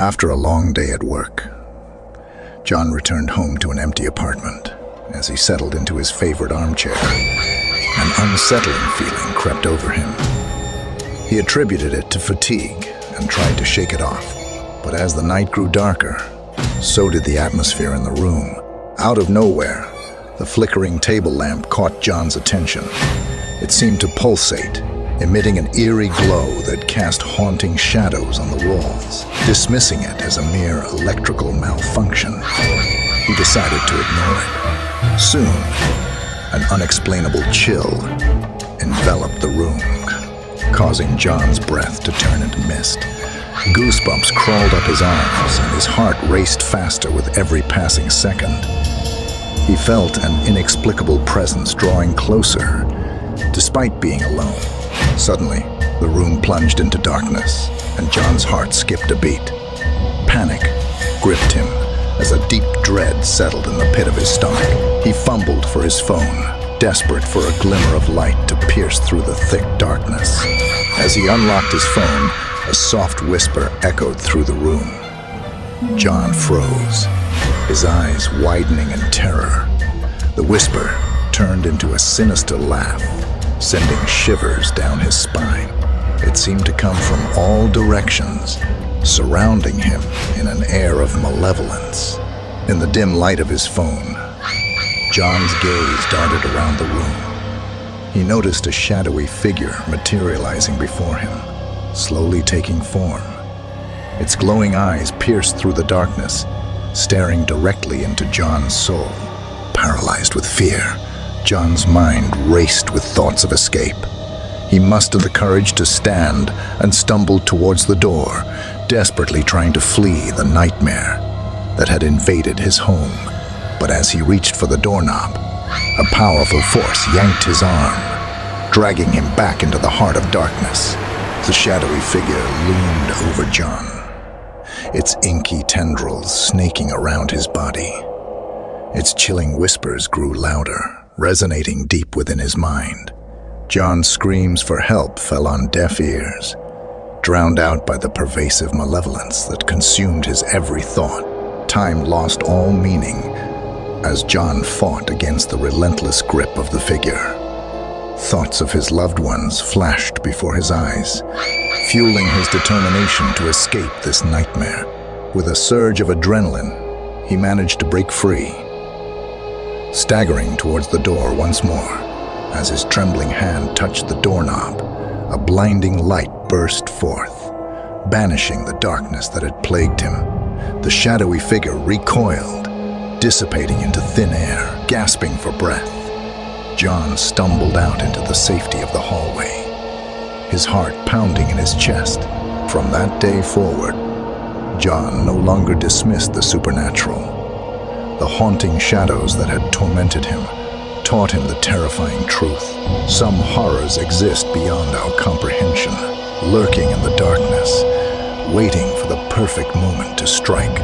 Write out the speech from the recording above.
After a long day at work, John returned home to an empty apartment. As he settled into his favorite armchair, an unsettling feeling crept over him. He attributed it to fatigue and tried to shake it off. But as the night grew darker, so did the atmosphere in the room. Out of nowhere, the flickering table lamp caught John's attention. It seemed to pulsate, emitting an eerie glow that cast haunting shadows on the walls. Dismissing it as a mere electrical malfunction, he decided to ignore it. Soon, an unexplainable chill enveloped the room, causing John's breath to turn into mist. Goosebumps crawled up his arms, and his heart raced faster with every passing second. He felt an inexplicable presence drawing closer, despite being alone. Suddenly, the room plunged into darkness, and John's heart skipped a beat. Panic gripped him as a deep dread settled in the pit of his stomach. He fumbled for his phone, desperate for a glimmer of light to pierce through the thick darkness. As he unlocked his phone, a soft whisper echoed through the room. John froze, his eyes widening in terror. The whisper turned into a sinister laugh, sending shivers down his spine. It seemed to come from all directions, surrounding him in an air of malevolence. In the dim light of his phone, John's gaze darted around the room. He noticed a shadowy figure materializing before him, slowly taking form. Its glowing eyes pierced through the darkness, staring directly into John's soul. Paralyzed with fear, John's mind raced with thoughts of escape. He mustered the courage to stand and stumbled towards the door, desperately trying to flee the nightmare that had invaded his home. But as he reached for the doorknob, a powerful force yanked his arm, dragging him back into the heart of darkness. The shadowy figure loomed over John, its inky tendrils snaking around his body. Its chilling whispers grew louder, resonating deep within his mind. John's screams for help fell on deaf ears, drowned out by the pervasive malevolence that consumed his every thought. Time lost all meaning as John fought against the relentless grip of the figure. Thoughts of his loved ones flashed before his eyes, fueling his determination to escape this nightmare. With a surge of adrenaline, he managed to break free, staggering towards the door once more. As his trembling hand touched the doorknob, a blinding light burst forth, banishing the darkness that had plagued him. The shadowy figure recoiled, dissipating into thin air. Gasping for breath, John stumbled out into the safety of the hallway, his heart pounding in his chest. From that day forward, John no longer dismissed the supernatural. The haunting shadows that had tormented him taught him the terrifying truth. Some horrors exist beyond our comprehension, lurking in the darkness, waiting for the perfect moment to strike.